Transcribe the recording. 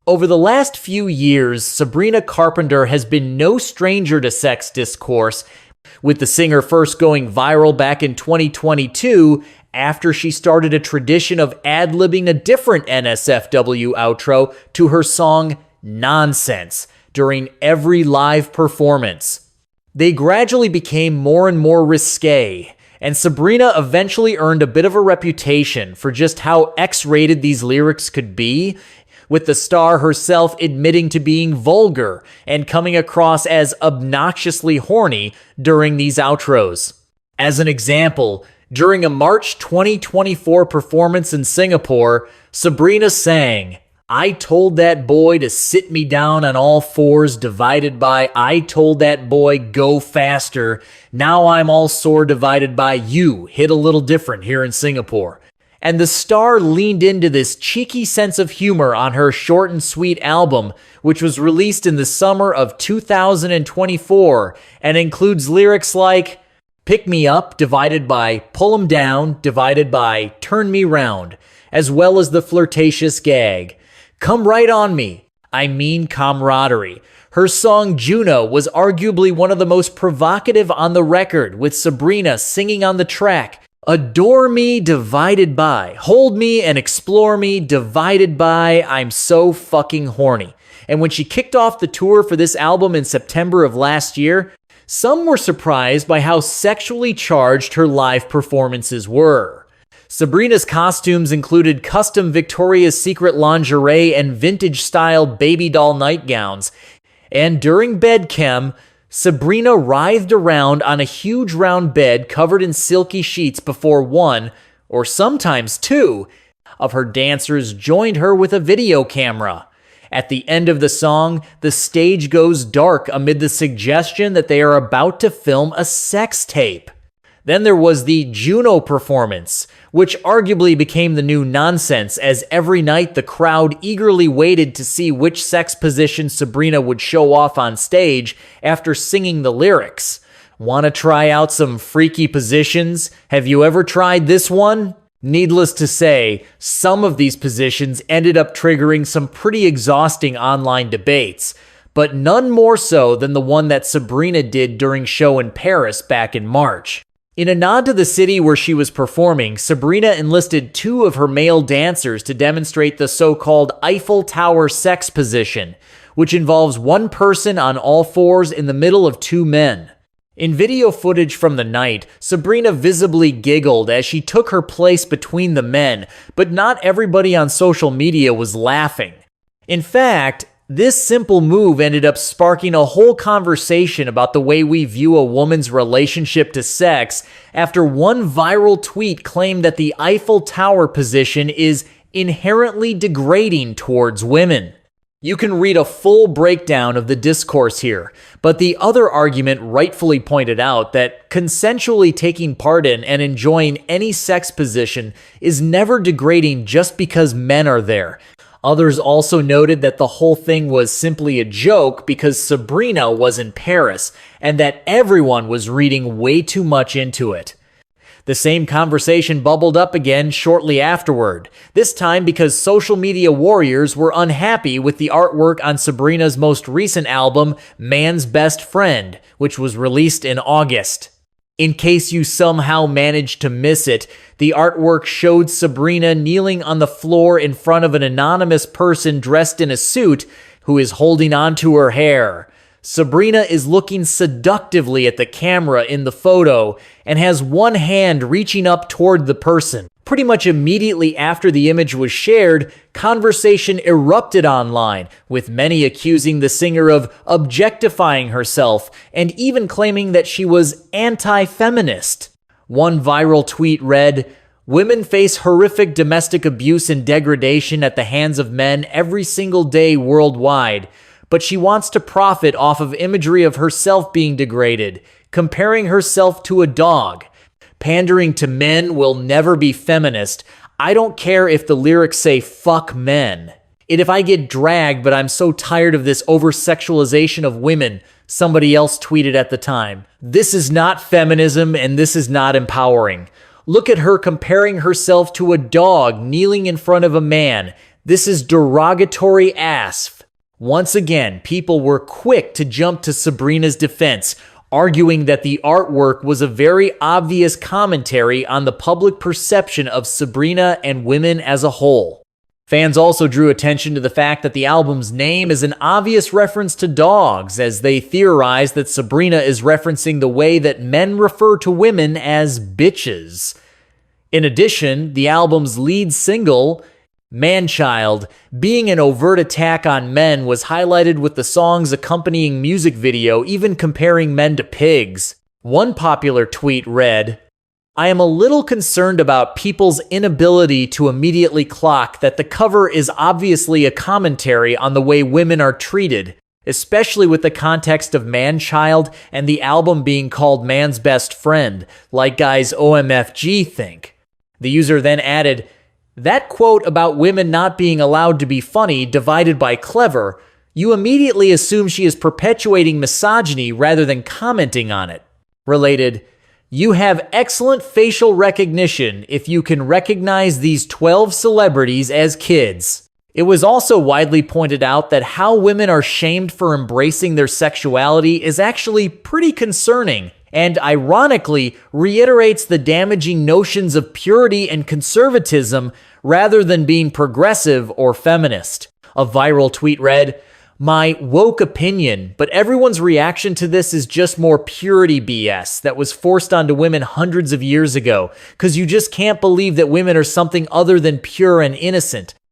Over the last few years, Sabrina Carpenter has been no stranger to sex discourse, with the singer first going viral back in 2022 after she started a tradition of ad-libbing a different NSFW outro to her song Nonsense during every live performance. They gradually became more and more risque, and Sabrina eventually earned a bit of a reputation for just how X-rated these lyrics could be, with the star herself admitting to being vulgar and coming across as obnoxiously horny during these outros. As an example, during a March 2024 performance in Singapore, Sabrina sang, "I told that boy to sit me down on all fours divided by I told that boy go faster. Now I'm all sore divided by you. Hit a little different here in Singapore." And the star leaned into this cheeky sense of humor on her short and sweet album, which was released in the summer of 2024 and includes lyrics like "Pick me up" divided by "Pull 'em down" divided by "Turn me round," as well as the flirtatious gag, "Come right on me, I mean camaraderie." Her song Juno was arguably one of the most provocative on the record, with Sabrina singing on the track, "Adore me divided by, hold me and explore me divided by, I'm so fucking horny." And when she kicked off the tour for this album in September of last year, some were surprised by how sexually charged her live performances were. Sabrina's costumes included custom Victoria's Secret lingerie and vintage-style baby doll nightgowns, and during bedchem, Sabrina writhed around on a huge round bed covered in silky sheets before one, or sometimes two, of her dancers joined her with a video camera. At the end of the song, the stage goes dark amid the suggestion that they are about to film a sex tape. Then there was the Juno performance, which arguably became the new Nonsense, as every night the crowd eagerly waited to see which sex position Sabrina would show off on stage after singing the lyrics. Want to try out some freaky positions? Have you ever tried this one? Needless to say, some of these positions ended up triggering some pretty exhausting online debates, but none more so than the one that Sabrina did during show in Paris back in March. In a nod to the city where she was performing, Sabrina enlisted two of her male dancers to demonstrate the so-called Eiffel Tower sex position, which involves one person on all fours in the middle of two men. In video footage from the night, Sabrina visibly giggled as she took her place between the men, but not everybody on social media was laughing. In fact, this simple move ended up sparking a whole conversation about the way we view a woman's relationship to sex after one viral tweet claimed that the Eiffel Tower position is inherently degrading towards women. You can read a full breakdown of the discourse here, but the other argument rightfully pointed out that consensually taking part in and enjoying any sex position is never degrading just because men are there. Others also noted that the whole thing was simply a joke because Sabrina was in Paris and that everyone was reading way too much into it. The same conversation bubbled up again shortly afterward, this time because social media warriors were unhappy with the artwork on Sabrina's most recent album, Man's Best Friend, which was released in August. In case you somehow managed to miss it, the artwork showed Sabrina kneeling on the floor in front of an anonymous person dressed in a suit who is holding onto her hair. Sabrina is looking seductively at the camera in the photo and has one hand reaching up toward the person. Pretty much immediately after the image was shared, conversation erupted online, with many accusing the singer of objectifying herself and even claiming that she was anti-feminist. One viral tweet read, "Women face horrific domestic abuse and degradation at the hands of men every single day worldwide, but she wants to profit off of imagery of herself being degraded, comparing herself to a dog. Pandering to men will never be feminist. I don't care if the lyrics say fuck men. And if I get dragged, but I'm so tired of this over-sexualization of women," somebody else tweeted at the time. "This is not feminism and this is not empowering. Look at her comparing herself to a dog kneeling in front of a man. This is derogatory ASF. Once again, people were quick to jump to Sabrina's defense, arguing that the artwork was a very obvious commentary on the public perception of Sabrina and women as a whole. Fans also drew attention to the fact that the album's name is an obvious reference to dogs, as they theorized that Sabrina is referencing the way that men refer to women as bitches. In addition, the album's lead single, Man-Child, being an overt attack on men, was highlighted with the song's accompanying music video even comparing men to pigs. One popular tweet read, "I am a little concerned about people's inability to immediately clock that the cover is obviously a commentary on the way women are treated, especially with the context of Man-Child and the album being called Man's Best Friend, like guys OMFG think." The user then added, "That quote about women not being allowed to be funny divided by clever, you immediately assume she is perpetuating misogyny rather than commenting on it." Related, "You have excellent facial recognition if you can recognize these 12 celebrities as kids." It was also widely pointed out that how women are shamed for embracing their sexuality is actually pretty concerning, and ironically reiterates the damaging notions of purity and conservatism rather than being progressive or feminist. A viral tweet read, "My woke opinion, but everyone's reaction to this is just more purity BS that was forced onto women hundreds of years ago, because you just can't believe that women are something other than pure and innocent.